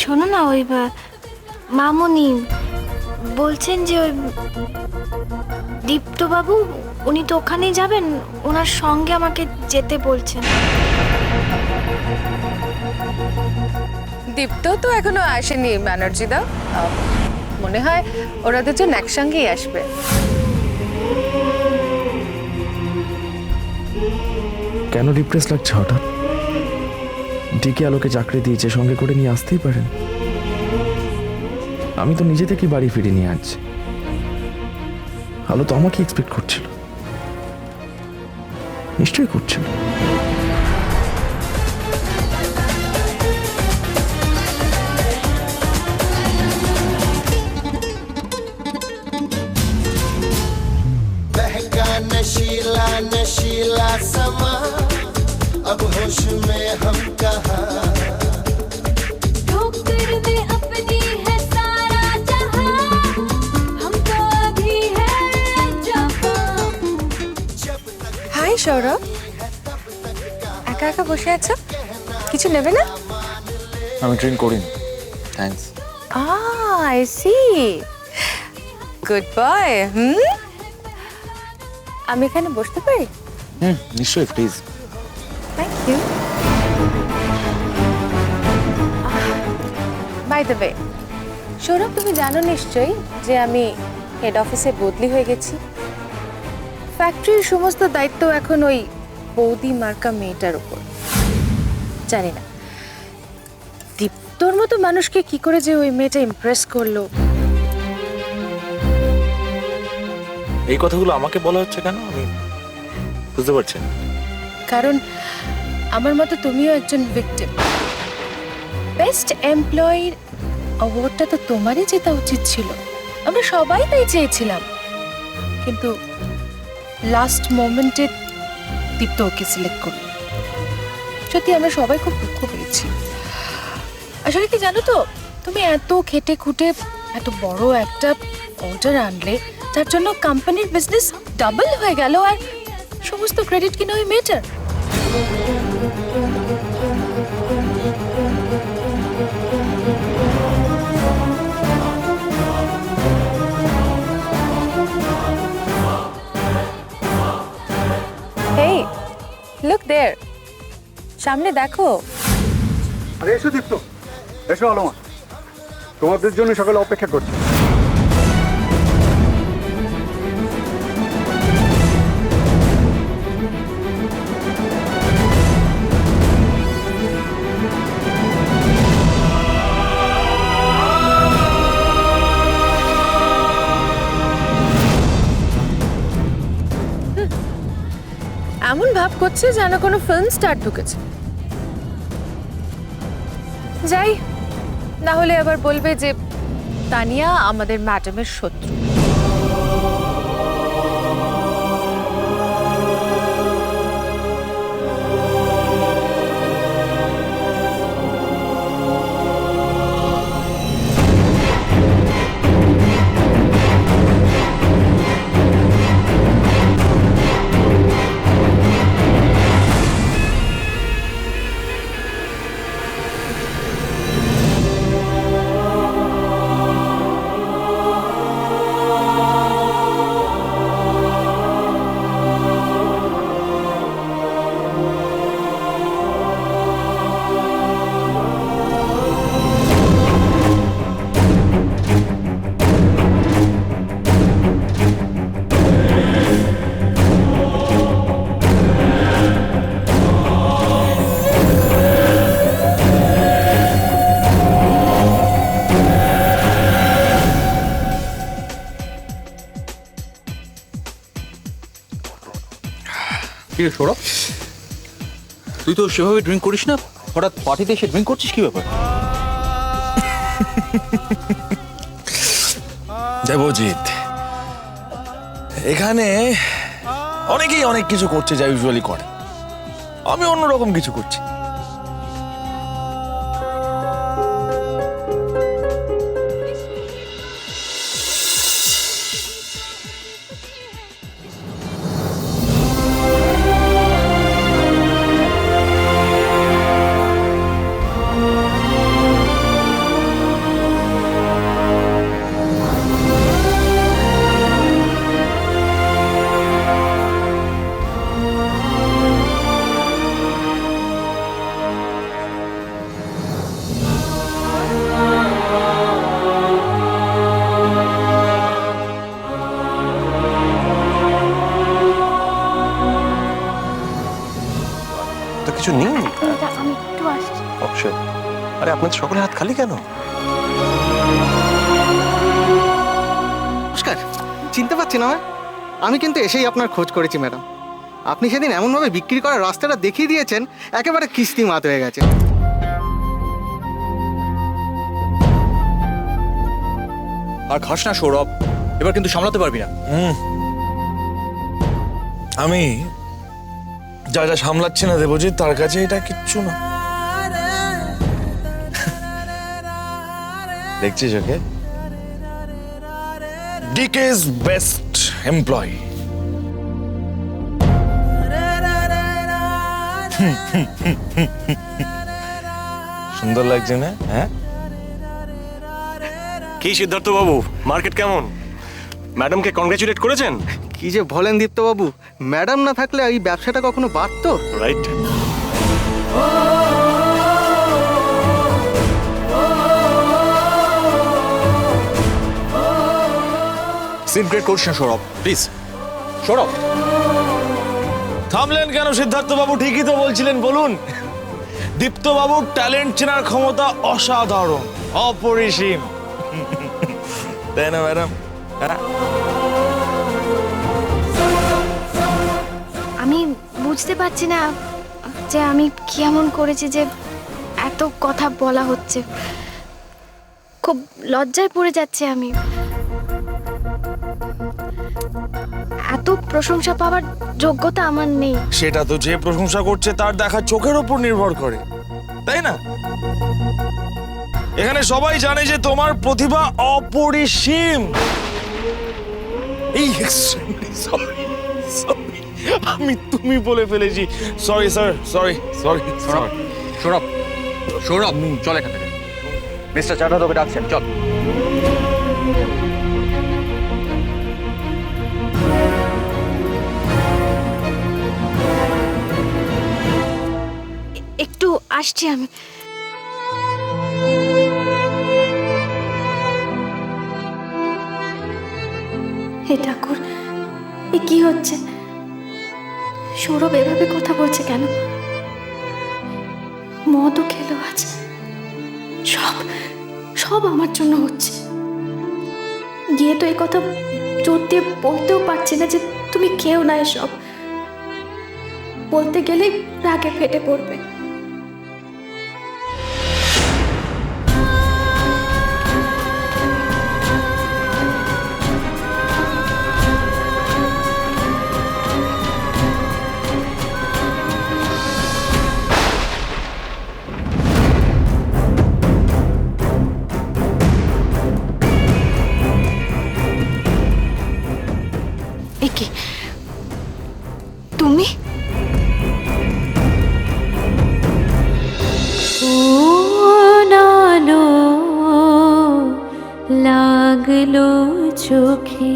শোনো না, ওই মামুনি বলছেন যে ওই দীপ্তবাবু উনি তো ওখানেই যাবেন, ওনার সঙ্গে আমাকে যেতে বলছেন। দীপ্ত তো এখনো আসেনি ব্যানার্জি দা, মনে হয় ওরা দুজন একসঙ্গেই আসবে। কেন ডিপ্রেস লাগছে হঠাৎ? ডিকে আলোকে চাকরি দিয়েছে, সঙ্গে করে নিয়ে আসতেই পারেন। আমি তো নিজে থেকে বাড়ি ফিরে নিয়ে আসছি। আলো তো আমাকে এক্সপেক্ট করছিল, নিশ্চয়ই করছিল। नशीला नशीला समा अब होश में हम कहाँ ठोकर में अपनी है सारा जहां हम तो अभी है जवां। হাই সৌরভ, একা একা বসে আছো, কিছু নেবে না? আমি ড্রিঙ্ক করি, thanks. I see, good boy. আমি এখানে বসতে পারি? নিশ্চয়ই, please. Thank you. By the way, Sourav তুমি জানো নিশ্চয়ই যে আমি হেড অফিসে বদলি হয়ে গেছি। ফ্যাক্টরির সমস্ত দায়িত্ব এখন ওই বৌদি মার্কা মেয়েটার উপর। জানি না দীপ্তর মতো মানুষকে কি করে যে ওই মেয়েটা ইমপ্রেস করলো। এই কথাগুলো আমাকে বলা হচ্ছে কেন, আমি বুঝতে পারছি না। কারণ আমার মতো তুমিও একজন ভিকটিম। বেস্ট এমপ্লয়ির অ্যাওয়ার্ডটা তো তোমারই জেতা উচিত ছিল। আমরা সবাই তাই চেয়েছিলাম, কিন্তু লাস্ট মোমেন্টে দীপ্ত ওকে সিলেক্ট করল। সত্যি আমরা সবাই খুব দুঃখ পেয়েছি। আসলে কি জানো তো, তুমি এত খেটে খুঁটে এত বড় একটা অর্ডার আনলে, তার জন্য কোম্পানির বিজনেস ডাবল হয়ে গেল, আর সমস্ত ক্রেডিট কিনা ওই মেয়েটার। হেই, লুক দেয়ার, সামনে দেখো। আরে এসো দীপ্ত, এসো আলোমা, তোমাদের জন্য সকালে অপেক্ষা করছি। এমন ভাব করছে যেন কোনো ফিল্ম স্টার ঢুকেছে। যাই, না হলে আবার বলবে যে তানিয়া আমাদের ম্যাডামের শত্রু। কি রে সৌরভ, তুই তো সেভাবে ড্রিঙ্ক করিস না, হঠাৎ পার্টিতে এসে ড্রিঙ্ক করছিস, কি ব্যাপার? দেবজিৎ, এখানে অনেকেই অনেক কিছু করছে যা ইউজুয়ালি করে, আমি অন্যরকম কিছু করছি। কিছু নেই? আমি একটু আসছি। অবশ্যই। আরে আপনাদের সকলে হাত খালি কেন? নমস্কার, চিনতে পারছেন আমায়? আমি কিন্তু এসেই আপনার খোঁজ করেছি ম্যাডাম। আপনি সেদিন এমনভাবে বিক্রি করার রাস্তাটা দেখিয়ে দিয়েছেন, একেবারে কিস্তি মাত হয়ে গেছে। আর খাস না সৌরভ, এবার কিন্তু সামলাতে পারবি না। আমি যা যা সামলাচ্ছি না দেবজিৎ, তার কাছে এটা কিচ্ছু না। দেখছিস ওকে? ডিকে's বেস্ট এমপ্লয়ি। সুন্দর লাগছে না? হ্যাঁ, কি সিদ্ধার্থ বাবু, মার্কেট কেমন? ম্যাডামকে কংগ্রেচুলেট করেছেন? কি যে বলেন দীপ্তবাবু, ম্যাডাম না থাকলে এই ব্যবসাটা কখনো বাড়তো? রাইট। সিন ক্রিয়েট করিস না সৌরভ, প্লিজ। সৌরভ, থামলেন কেন সিদ্ধার্থ বাবু? ঠিকই তো বলছিলেন, বলুন। দীপ্ত বাবুর ট্যালেন্ট চেনার ক্ষমতা অসাধারণ, অপরিসীম, তাই না ম্যাডাম? আমি বুঝতে পারছি না যে আমি কি এমন করেছি যে এত কথা বলা হচ্ছে। খুব লজ্জায় পড়ে যাচ্ছে আমি। এত প্রশংসা পাওয়ার যোগ্যতা আমার নেই। সেটা তো যে প্রশংসা করছে তার দেখা চোখের ওপর নির্ভর করে, তাই না? এখানে সবাই জানে যে তোমার প্রতিভা অপরিসীম। এই সরি, আমি তুমি বলে ফেলেছি। Sorry sir, sorry. Sourav, Sourav, Sourav, চল এখান থেকে। মিস্টার চাটা তোকে ডাকছেন, চল। একটু আসছি আমি। হে ঠাকুর, এ কি হচ্ছে? সৌরভ এভাবে কথা বলছে কেন? মদও খেলো আজ। সব আমার জন্য হচ্ছে। গিয়ে তো এই কথা জোর দিয়ে বলতেও পারছি না যে তুমি কেউ না এসব। বলতে গেলেই রাগে ফেটে পড়বে। একে তুমি? লাগলো চোখে